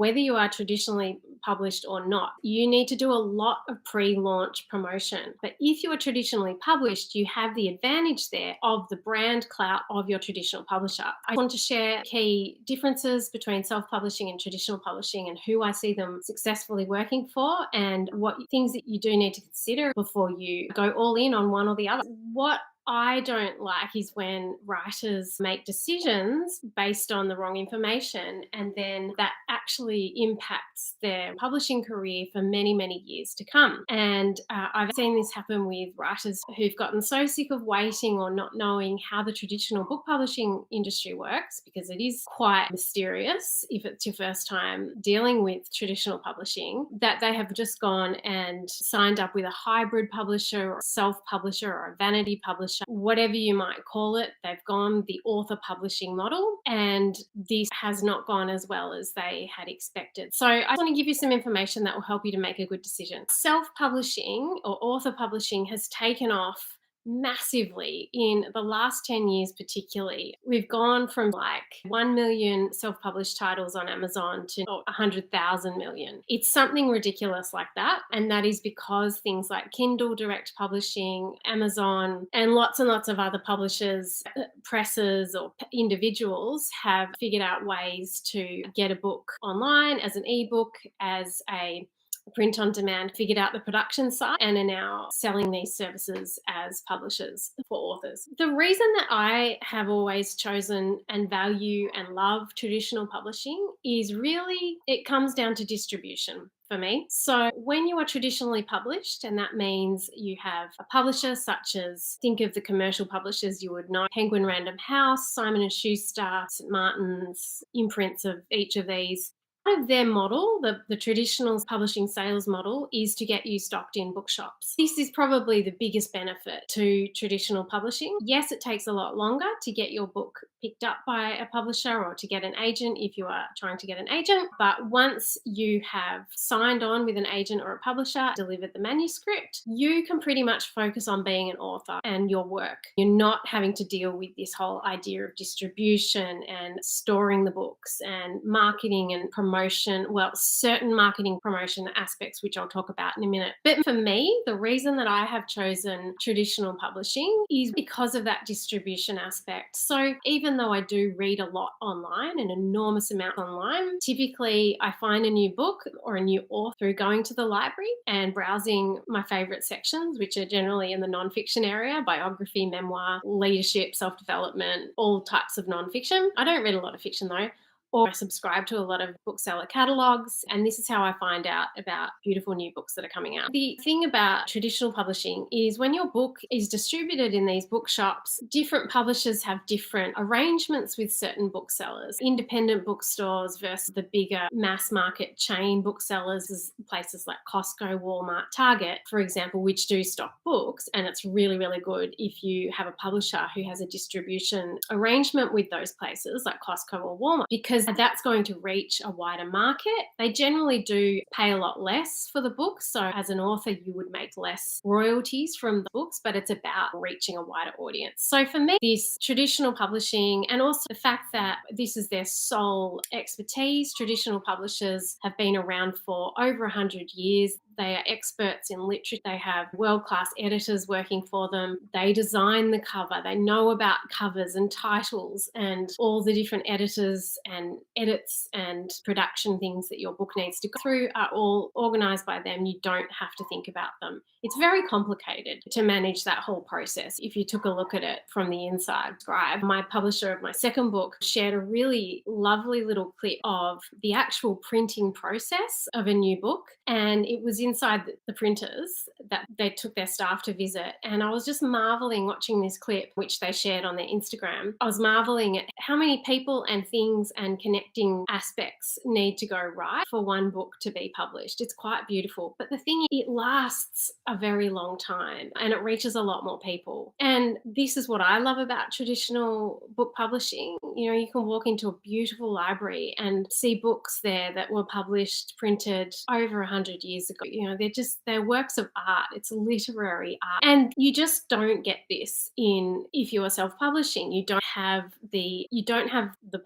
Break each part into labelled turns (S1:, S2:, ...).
S1: whether you are traditionally published or not, you need to do a lot of pre-launch promotion. But if you are traditionally published, you have the advantage there of the brand clout of your traditional publisher. I want to share key differences between self-publishing and traditional publishing and who I see them successfully working for and what things that you do need to consider before you go all in on one or the other. What I don't like is when writers make decisions based on the wrong information and then that actually impacts their publishing career for many, many years to come. And I've seen this happen with writers who've gotten so sick of waiting or not knowing how the traditional book publishing industry works, because it is quite mysterious if it's your first time dealing with traditional publishing, that they have just gone and signed up with a hybrid publisher or self-publisher or a vanity publisher, whatever you might call it. They've gone the author publishing model, and this has not gone as well as they had expected. So I want to give you some information that will help you to make a good decision. Self-publishing or author publishing has taken off massively in the last 10 years. Particularly, we've gone from like 1 million self-published titles on Amazon to 100,000 million. It's something ridiculous like that, and that is because things like Kindle Direct Publishing, Amazon, and lots of other publishers, presses or individuals have figured out ways to get a book online as an ebook, as a print on demand, figured out the production side, and are now selling these services as publishers for authors. The reason that I have always chosen and value and love traditional publishing is really it comes down to distribution for me. So when you are traditionally published, and that means you have a publisher such as, think of the commercial publishers you would know, Penguin Random House, Simon & Schuster, St. Martin's, imprints of each of these. Part of their model, the traditional publishing sales model, is to get you stocked in bookshops. This is probably the biggest benefit to traditional publishing. Yes, it takes a lot longer to get your book picked up by a publisher or to get an agent if you are trying to get an agent. But once you have signed on with an agent or a publisher, delivered the manuscript, you can pretty much focus on being an author and your work. You're not having to deal with this whole idea of distribution and storing the books and marketing and promotion. Well, certain marketing promotion aspects, which I'll talk about in a minute. But for me, the reason that I have chosen traditional publishing is because of that distribution aspect. So even though I do read a lot online, an enormous amount online, typically I find a new book or a new author through going to the library and browsing my favorite sections, which are generally in the nonfiction area: biography, memoir, leadership, self-development, all types of nonfiction. I don't read a lot of fiction though, or I subscribe to a lot of bookseller catalogs, and this is how I find out about beautiful new books that are coming out. The thing about traditional publishing is when your book is distributed in these bookshops, different publishers have different arrangements with certain booksellers. Independent bookstores versus the bigger mass market chain booksellers, places like Costco, Walmart, Target, for example, which do stock books, and it's really, really good if you have a publisher who has a distribution arrangement with those places like Costco or Walmart, because that's going to reach a wider market. They generally do pay a lot less for the books. So as an author, you would make less royalties from the books, but it's about reaching a wider audience. So for me, this traditional publishing, and also the fact that this is their sole expertise, traditional publishers have been around for over 100 years. They are experts in literature. They have world-class editors working for them. They design the cover. They know about covers and titles and all the different editors and edits and production things that your book needs to go through are all organized by them. You don't have to think about them. It's very complicated to manage that whole process if you took a look at it from the inside. Scribe, my publisher of my second book, shared a really lovely little clip of the actual printing process of a new book, and it was inside the printers that they took their staff to visit. And I was just marveling watching this clip, which they shared on their Instagram. I was marveling at how many people and things and connecting aspects need to go right for one book to be published. It's quite beautiful. But the thing is, it lasts a very long time and it reaches a lot more people. And this is what I love about traditional book publishing. You know, you can walk into a beautiful library and see books there that were published, printed over 100 years ago. they're works of art. It's literary art. And you just don't get this if you are self-publishing. You don't have the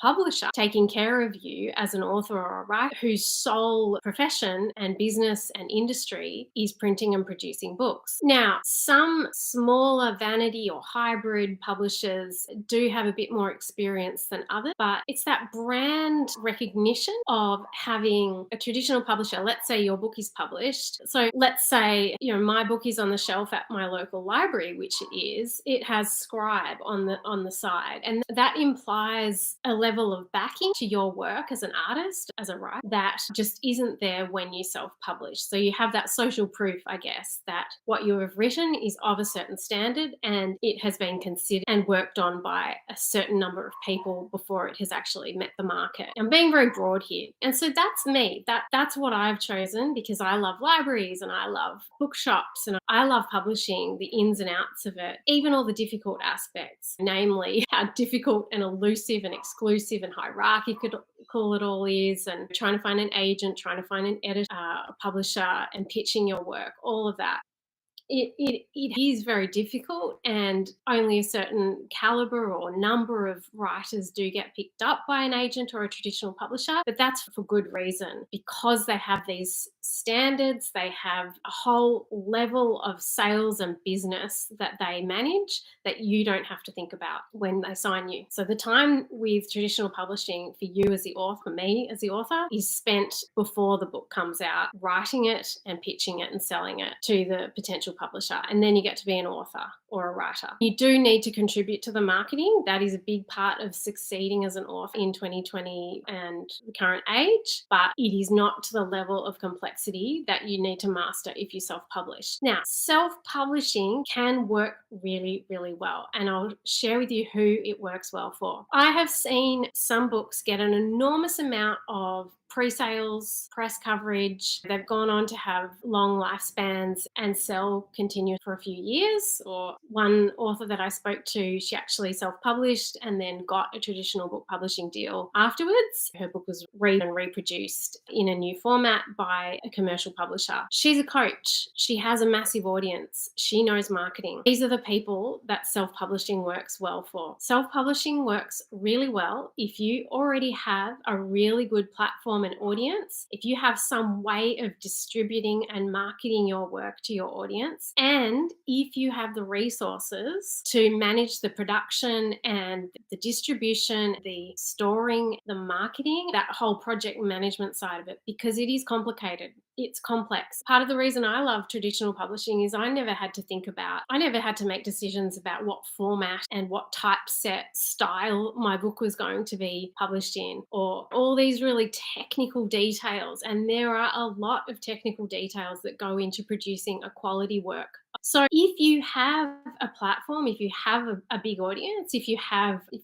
S1: publisher taking care of you as an author or a writer whose sole profession and business and industry is printing and producing books. Now, some smaller vanity or hybrid publishers do have a bit more experience than others, but it's that brand recognition of having a traditional publisher. Let's say your book is published. So let's say, my book is on the shelf at my local library, which it is. It has Scribe on the side. And that implies a level of backing to your work as an artist, as a writer, that just isn't there when you self-publish. So you have that social proof, I guess, that what you have written is of a certain standard and it has been considered and worked on by a certain number of people before it has actually met the market. I'm being very broad here. And so that's me. That's what I've chosen, because I love libraries and I love bookshops and I love publishing, the ins and outs of it, even all the difficult aspects, namely how difficult and elusive and exclusive and hierarchical it all is, and trying to find an agent, trying to find an editor, a publisher, and pitching your work, all of that. It is very difficult, and only a certain caliber or number of writers do get picked up by an agent or a traditional publisher, but that's for good reason, because they have these standards, they have a whole level of sales and business that they manage that you don't have to think about when they sign you. So the time with traditional publishing for you as the author, for me as the author, is spent before the book comes out, writing it and pitching it and selling it to the potential publisher, and then you get to be an author or a writer. You do need to contribute to the marketing. That is a big part of succeeding as an author in 2020 and the current age, but it is not to the level of complexity that you need to master if you self-publish. Now, self-publishing can work really, really well, and I'll share with you who it works well for. I have seen some books get an enormous amount of pre-sales, press coverage. They've gone on to have long lifespans and continue for a few years. Or one author that I spoke to, she actually self-published and then got a traditional book publishing deal afterwards. Her book was reproduced in a new format by a commercial publisher. She's a coach. She has a massive audience. She knows marketing. These are the people that self-publishing works well for. Self-publishing works really well if you already have a really good platform and audience, if you have some way of distributing and marketing your work to your audience, and if you have the resources to manage the production and the distribution, the storing, the marketing, that whole project management side of it, because it is complicated. It's complex. Part of the reason I love traditional publishing is I never had to make decisions about what format and what typeset style my book was going to be published in, or all these really technical details. And there are a lot of technical details that go into producing a quality work. So if you have a platform, if you have a big audience, if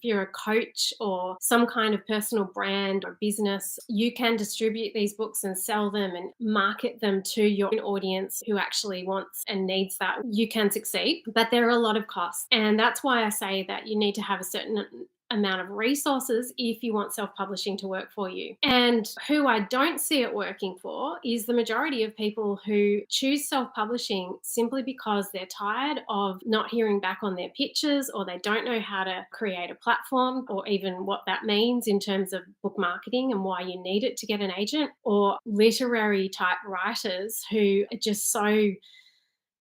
S1: you're a coach or some kind of personal brand or business, you can distribute these books and sell them and market them to your audience who actually wants and needs that. You can succeed, but there are a lot of costs. And that's why I say that you need to have a certain amount of resources if you want self-publishing to work for you. And who I don't see it working for is the majority of people who choose self-publishing simply because they're tired of not hearing back on their pitches, or they don't know how to create a platform, or even what that means in terms of book marketing and why you need it to get an agent, or literary type writers who are just so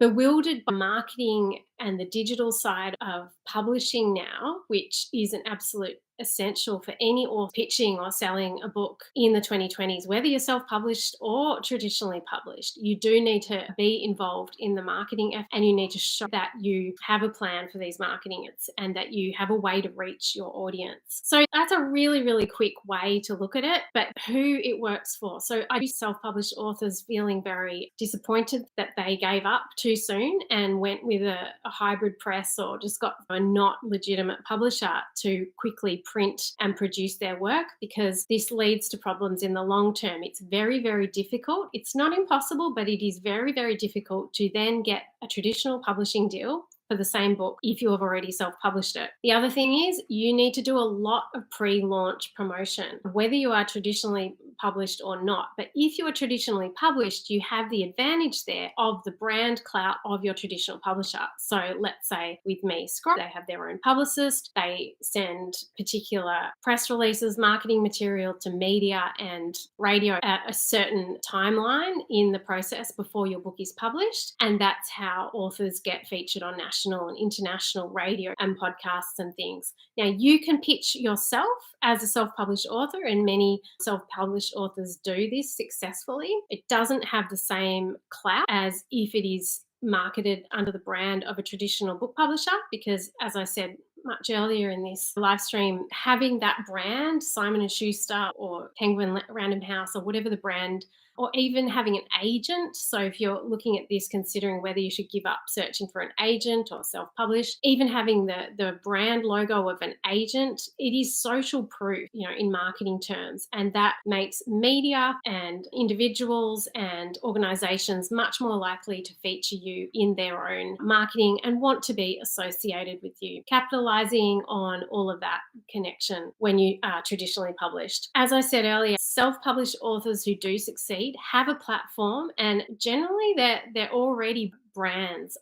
S1: bewildered by marketing and the digital side of publishing now, which is an absolute essential for any author pitching or selling a book in the 2020s, whether you're self-published or traditionally published. You do need to be involved in the marketing effort, and you need to show that you have a plan for these marketing and that you have a way to reach your audience. So that's a really, really quick way to look at it, but who it works for. So I do self-published authors feeling very disappointed that they gave up too soon and went with a hybrid press, or just got a not legitimate publisher to quickly print and produce their work, because this leads to problems in the long term. It's very, very difficult. It's not impossible, but it is very, very difficult to then get a traditional publishing deal for the same book if you have already self-published it. The other thing is you need to do a lot of pre-launch promotion, whether you are traditionally published or not. But if you are traditionally published, you have the advantage there of the brand clout of your traditional publisher. So let's say with me, Scott, they have their own publicist. They send particular press releases, marketing material to media and radio at a certain timeline in the process before your book is published. And that's how authors get featured on national and international radio and podcasts and things. Now, you can pitch yourself as a self-published author, and many self-published authors do this successfully. It doesn't have the same clout as if it is marketed under the brand of a traditional book publisher, because as I said much earlier in this live stream, having that brand, Simon & Schuster or Penguin Random House or whatever the brand, or even having an agent. So if you're looking at this, considering whether you should give up searching for an agent or self-publish, even having the brand logo of an agent, it is social proof, in marketing terms. And that makes media and individuals and organizations much more likely to feature you in their own marketing and want to be associated with you, capitalizing on all of that connection when you are traditionally published. As I said earlier, self-published authors who do succeed have a platform, and generally they're already brands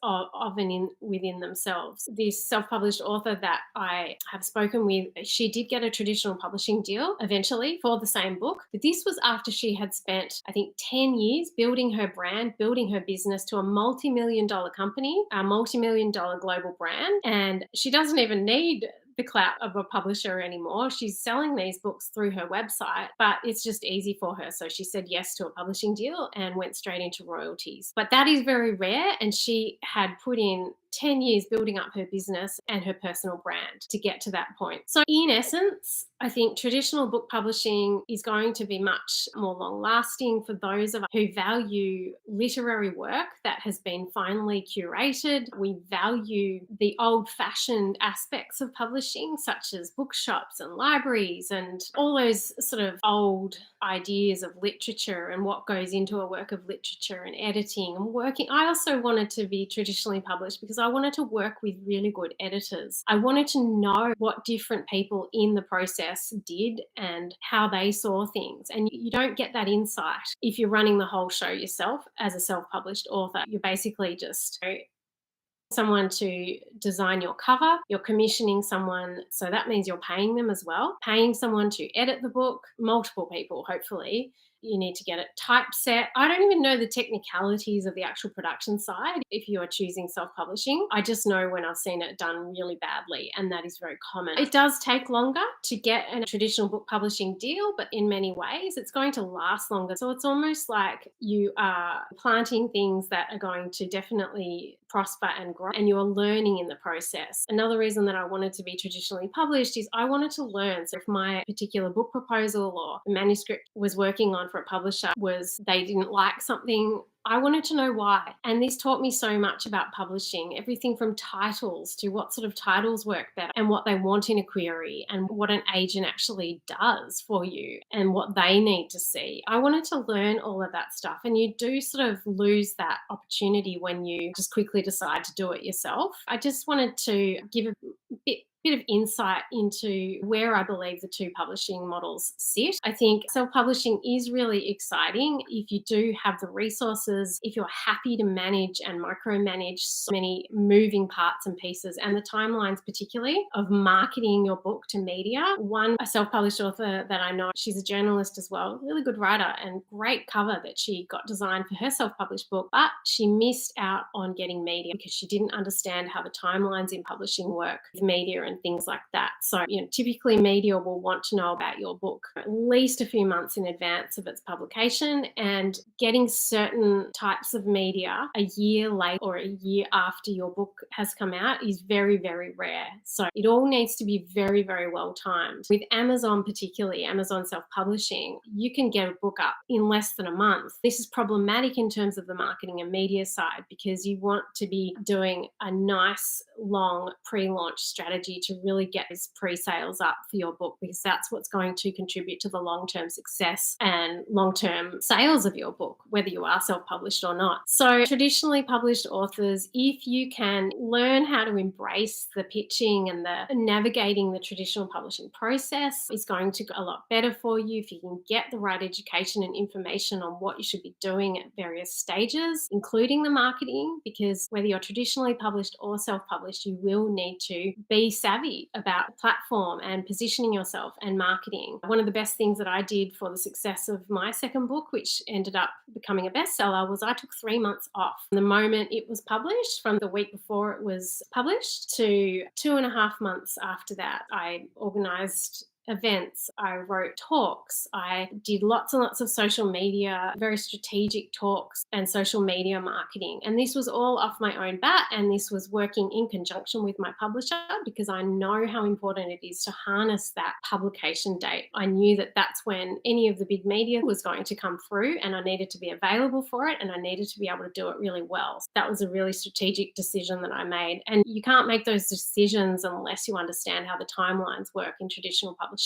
S1: within themselves. This self-published author that I have spoken with, she did get a traditional publishing deal eventually for the same book, but this was after she had spent, I think, 10 years building her brand, building her business to a multi-million-dollar company, a multi-million-dollar global brand, and she doesn't even need the clout of a publisher anymore. She's selling these books through her website, but it's just easy for her. So she said yes to a publishing deal and went straight into royalties. But that is very rare, and she had put in 10 years building up her business and her personal brand to get to that point. So in essence, I think traditional book publishing is going to be much more long lasting for those of us who value literary work that has been finely curated. We value the old fashioned aspects of publishing, such as bookshops and libraries and all those sort of old ideas of literature and what goes into a work of literature and editing and working. I also wanted to be traditionally published because I wanted to work with really good editors. I wanted to know what different people in the process did and how they saw things. And you don't get that insight if you're running the whole show yourself as a self-published author. You're basically just someone to design your cover, you're commissioning someone, so that means you're paying them as well, paying someone to edit the book, multiple people hopefully. You need to get it typeset. I don't even know the technicalities of the actual production side if you are choosing self-publishing. I just know when I've seen it done really badly, and that is very common. It does take longer to get a traditional book publishing deal, but in many ways it's going to last longer. So it's almost like you are planting things that are going to definitely prosper and grow, and you're learning in the process. Another reason that I wanted to be traditionally published is I wanted to learn. So if my particular book proposal or the manuscript was working on for a publisher was they didn't like something, I wanted to know why. And this taught me so much about publishing, everything from titles to what sort of titles work better and what they want in a query and what an agent actually does for you and what they need to see. I wanted to learn all of that stuff, and you do sort of lose that opportunity when you just quickly decide to do it yourself. I just wanted to give a bit of insight into where I believe the two publishing models sit. I think self-publishing is really exciting if you do have the resources, if you're happy to manage and micromanage so many moving parts and pieces, and the timelines particularly of marketing your book to media. A self-published author that I know, she's a journalist as well, really good writer, and great cover that she got designed for her self-published book, but she missed out on getting media because she didn't understand how the timelines in publishing work with media and things like that. So, typically media will want to know about your book at least a few months in advance of its publication, and getting certain types of media a year late or a year after your book has come out is very, very rare. So it all needs to be very, very well timed. With Amazon particularly, Amazon self-publishing, you can get a book up in less than a month. This is problematic in terms of the marketing and media side because you want to be doing a nice long pre-launch strategy strategy to really get these pre-sales up for your book, because that's what's going to contribute to the long-term success and long-term sales of your book, whether you are self-published or not. So traditionally published authors, if you can learn how to embrace the pitching and the navigating the traditional publishing process, is going to go a lot better for you if you can get the right education and information on what you should be doing at various stages, including the marketing, because whether you're traditionally published or self-published, you will need to be savvy about the platform and positioning yourself and marketing. One of the best things that I did for the success of my second book, which ended up becoming a bestseller, was I took 3 months off. The moment it was published, from the week before it was published to 2.5 months after that, I organized events, I wrote talks, I did lots and lots of social media, very strategic talks and social media marketing. And this was all off my own bat, and this was working in conjunction with my publisher, because I know how important it is to harness that publication date. I knew that that's when any of the big media was going to come through, and I needed to be available for it, and I needed to be able to do it really well. So that was a really strategic decision that I made. And you can't make those decisions unless you understand how the timelines work in traditional publishing.